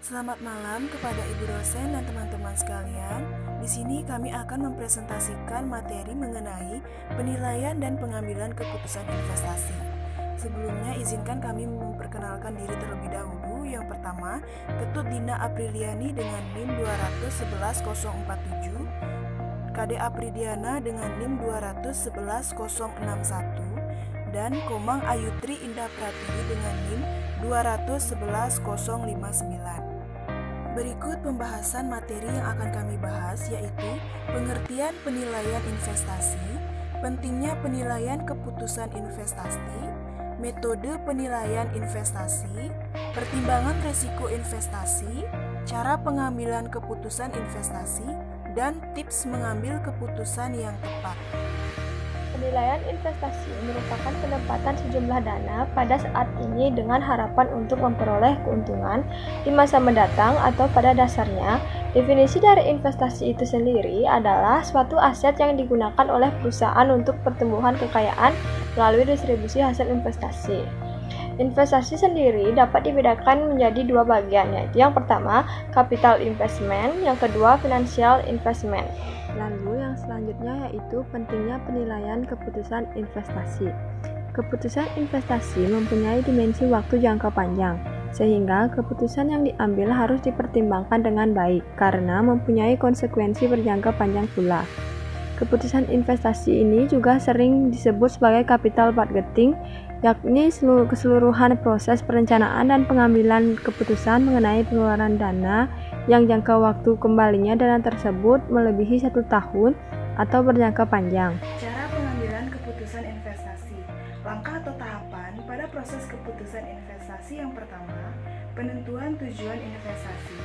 Selamat malam kepada Ibu dosen dan teman-teman sekalian. Di sini kami akan mempresentasikan materi mengenai penilaian dan pengambilan keputusan investasi. Sebelumnya izinkan kami memperkenalkan diri terlebih dahulu. Yang pertama, Ketut Dina Apriliani dengan NIM 211047, Kade Apridiana dengan NIM 211061, dan Komang Ayutri Indah Pratiwi dengan NIM 211059. Berikut pembahasan materi yang akan kami bahas, yaitu pengertian penilaian investasi, pentingnya penilaian keputusan investasi, metode penilaian investasi, pertimbangan risiko investasi, cara pengambilan keputusan investasi, dan tips mengambil keputusan yang tepat. Penilaian investasi merupakan penempatan sejumlah dana pada saat ini dengan harapan untuk memperoleh keuntungan di masa mendatang atau pada dasarnya, definisi dari investasi itu sendiri adalah suatu aset yang digunakan oleh perusahaan untuk pertumbuhan kekayaan melalui distribusi hasil investasi. Investasi sendiri dapat dibedakan menjadi dua bagian, yaitu yang pertama, capital investment, yang kedua, financial investment. Lalu yang selanjutnya yaitu pentingnya penilaian keputusan investasi. Keputusan investasi mempunyai dimensi waktu jangka panjang, sehingga keputusan yang diambil harus dipertimbangkan dengan baik karena mempunyai konsekuensi berjangka panjang pula. Keputusan investasi ini juga sering disebut sebagai capital budgeting, yakni keseluruhan proses perencanaan dan pengambilan keputusan mengenai pengeluaran dana yang jangka waktu kembalinya dana tersebut melebihi 1 tahun atau berjangka panjang. Cara pengambilan keputusan investasi. Langkah atau tahapan pada proses keputusan investasi yang pertama, penentuan tujuan investasi,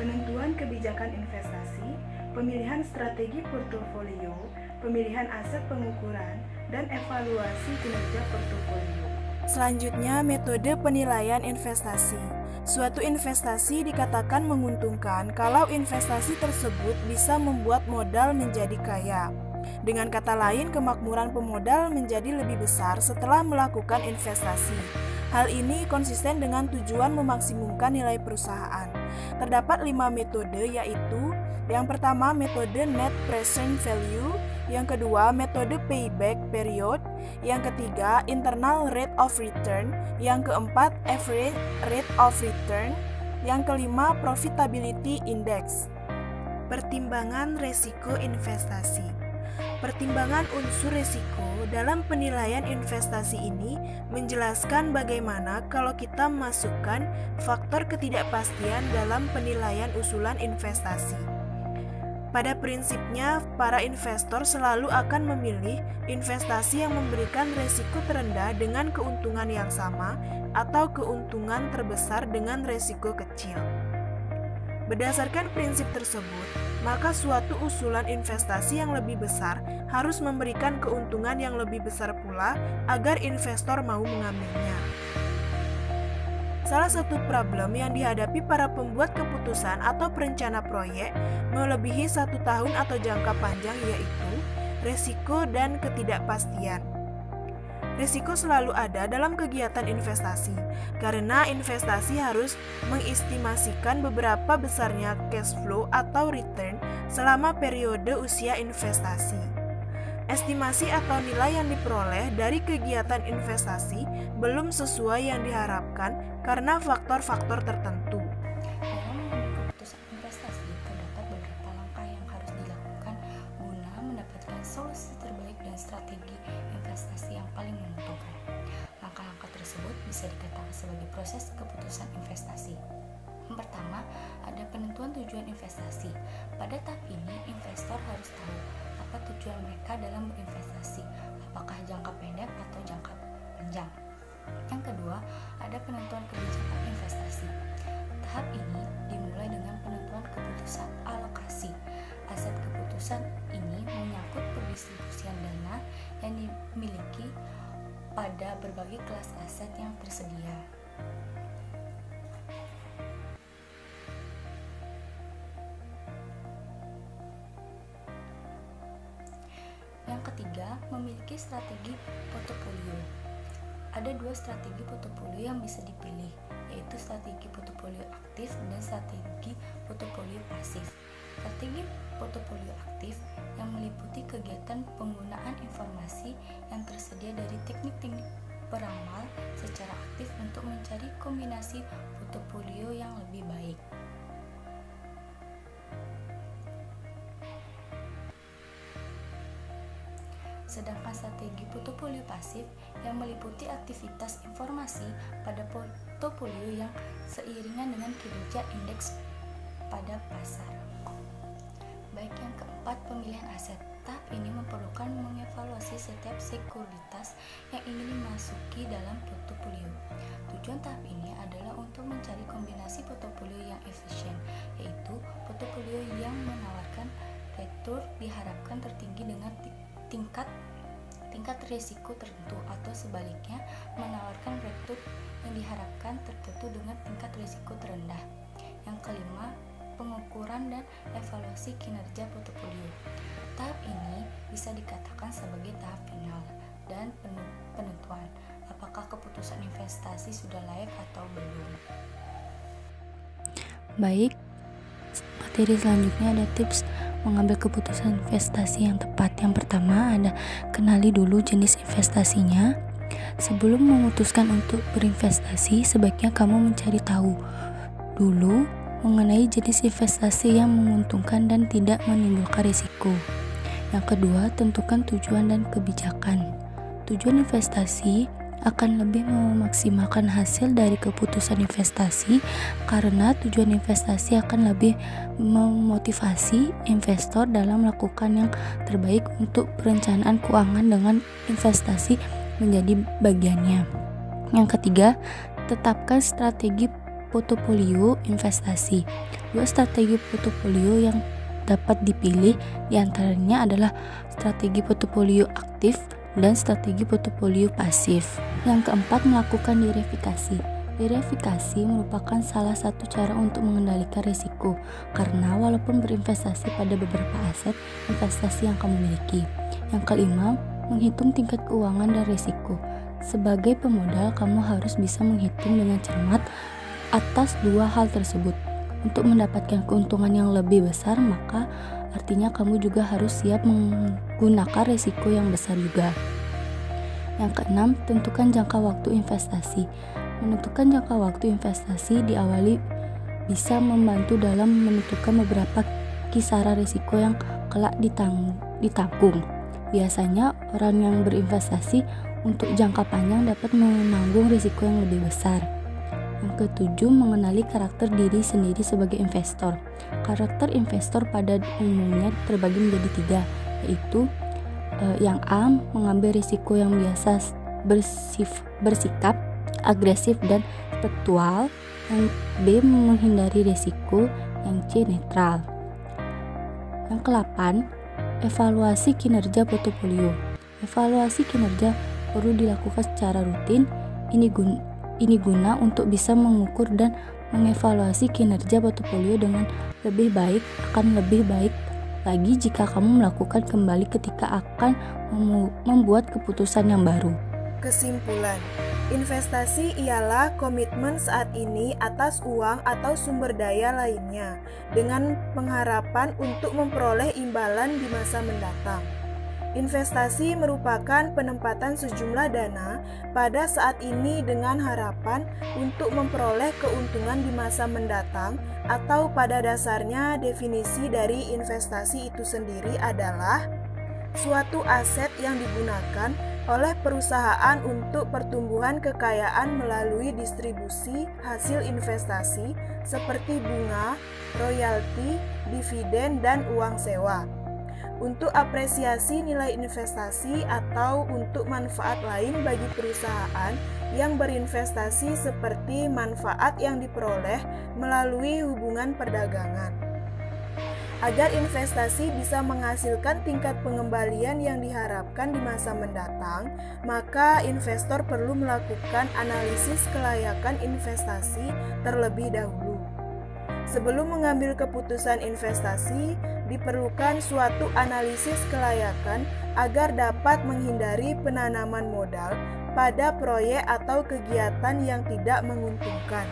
penentuan kebijakan investasi, pemilihan strategi portofolio, pemilihan aset pengukuran, dan evaluasi kinerja portofolio. Selanjutnya, metode penilaian investasi. Suatu investasi dikatakan menguntungkan kalau investasi tersebut bisa membuat modal menjadi kaya. Dengan kata lain, kemakmuran pemodal menjadi lebih besar setelah melakukan investasi. Hal ini konsisten dengan tujuan memaksimumkan nilai perusahaan. Terdapat 5 metode, yaitu yang pertama metode net present value, yang kedua metode payback period, yang ketiga internal rate of return, yang keempat average rate of return, yang kelima profitability index. Pertimbangan resiko investasi. Pertimbangan unsur risiko dalam penilaian investasi ini menjelaskan bagaimana kalau kita memasukkan faktor ketidakpastian dalam penilaian usulan investasi. Pada prinsipnya, para investor selalu akan memilih investasi yang memberikan risiko terendah dengan keuntungan yang sama atau keuntungan terbesar dengan risiko kecil. Berdasarkan prinsip tersebut, maka suatu usulan investasi yang lebih besar harus memberikan keuntungan yang lebih besar pula agar investor mau mengambilnya. Salah satu problem yang dihadapi para pembuat keputusan atau perencana proyek melebihi 1 tahun atau jangka panjang, yaitu risiko dan ketidakpastian. Risiko selalu ada dalam kegiatan investasi, karena investasi harus mengestimasikan beberapa besarnya cash flow atau return selama periode usia investasi. Estimasi atau nilai yang diperoleh dari kegiatan investasi belum sesuai yang diharapkan karena faktor-faktor tertentu. Dalam mengambil keputusan investasi, terdapat beberapa langkah yang harus dilakukan guna mendapatkan solusi terbaik dan strategi investasi yang paling menguntungkan. Langkah-langkah tersebut bisa dikatakan sebagai proses keputusan investasi. Yang pertama, ada penentuan tujuan investasi. Pada tahap ini, investor harus tahu apa tujuan mereka dalam berinvestasi, apakah jangka pendek atau jangka panjang. Yang kedua, ada penentuan kebijakan investasi. Tahap ini dimulai dengan penentuan keputusan alokasi. Aset keputusan ini menyangkut pendistribusian dana yang dimiliki pada berbagai kelas aset yang tersedia. Yang ketiga, memiliki strategi portofolio. Ada dua strategi portofolio yang bisa dipilih, yaitu strategi portofolio aktif dan strategi portofolio pasif. Strategi portofolio aktif yang meliputi kegiatan penggunaan informasi yang tersedia dari teknik-teknik peramal secara aktif untuk mencari kombinasi portofolio yang lebih baik. Sedangkan strategi portofolio pasif yang meliputi aktivitas informasi pada portofolio yang seiringan dengan kinerja indeks pada pasar. Baik, yang keempat, pemilihan aset. Tahap ini memerlukan mengevaluasi setiap sekuritas yang ingin dimasuki dalam portofolio. Tujuan tahap ini adalah untuk mencari kombinasi portofolio yang efisien, yaitu portofolio yang menawarkan return diharapkan tertinggi dengan tingkat risiko tertentu, atau sebaliknya menawarkan return yang diharapkan tertentu dengan tingkat risiko terendah. Yang kelima, pengukuran dan evaluasi kinerja portofolio. Tahap ini bisa dikatakan sebagai tahap final dan penentuan apakah keputusan investasi sudah layak atau belum. Baik, materi selanjutnya ada tips mengambil keputusan investasi yang tepat. Yang pertama ada kenali dulu jenis investasinya. Sebelum memutuskan untuk berinvestasi, sebaiknya kamu mencari tahu dulu mengenai jenis investasi yang menguntungkan dan tidak menimbulkan risiko. Yang kedua, tentukan tujuan dan kebijakan. Tujuan investasi akan lebih memaksimalkan hasil dari keputusan investasi, karena tujuan investasi akan lebih memotivasi investor dalam melakukan yang terbaik untuk perencanaan keuangan dengan investasi menjadi bagiannya. Yang ketiga, tetapkan strategi portofolio investasi. Dua strategi portofolio yang dapat dipilih diantaranya adalah strategi portofolio aktif dan strategi portofolio pasif. Yang keempat, melakukan diversifikasi. Diversifikasi merupakan salah satu cara untuk mengendalikan risiko, karena walaupun berinvestasi pada beberapa aset investasi yang kamu miliki. Yang kelima, menghitung tingkat keuangan dan risiko. Sebagai pemodal, kamu harus bisa menghitung dengan cermat atas dua hal tersebut. Untuk mendapatkan keuntungan yang lebih besar, maka artinya kamu juga harus siap menggunakan risiko yang besar juga. Yang keenam, tentukan jangka waktu investasi. Menentukan jangka waktu investasi diawali bisa membantu dalam menentukan beberapa kisaran risiko yang kelak ditanggung. Biasanya orang yang berinvestasi untuk jangka panjang dapat menanggung risiko yang lebih besar. Yang ketujuh, mengenali karakter diri sendiri sebagai investor. Karakter investor pada umumnya terbagi menjadi tiga, yaitu yang A, mengambil risiko yang biasa bersikap agresif dan spektual. Yang B, menghindari risiko. Yang C, netral. Yang ke-8, evaluasi kinerja portofolio. Evaluasi kinerja perlu dilakukan secara rutin. Ini guna untuk bisa mengukur dan mengevaluasi kinerja portofolio dengan lebih baik. Akan lebih baik lagi jika kamu melakukan kembali ketika akan membuat keputusan yang baru. Kesimpulan, investasi ialah komitmen saat ini atas uang atau sumber daya lainnya dengan pengharapan untuk memperoleh imbalan di masa mendatang. Investasi merupakan penempatan sejumlah dana pada saat ini dengan harapan untuk memperoleh keuntungan di masa mendatang, atau pada dasarnya definisi dari investasi itu sendiri adalah suatu aset yang digunakan oleh perusahaan untuk pertumbuhan kekayaan melalui distribusi hasil investasi seperti bunga, royalti, dividen, dan uang sewa. Untuk apresiasi nilai investasi atau untuk manfaat lain bagi perusahaan yang berinvestasi seperti manfaat yang diperoleh melalui hubungan perdagangan. Agar investasi bisa menghasilkan tingkat pengembalian yang diharapkan di masa mendatang, maka investor perlu melakukan analisis kelayakan investasi terlebih dahulu. Sebelum mengambil keputusan investasi, diperlukan suatu analisis kelayakan agar dapat menghindari penanaman modal pada proyek atau kegiatan yang tidak menguntungkan.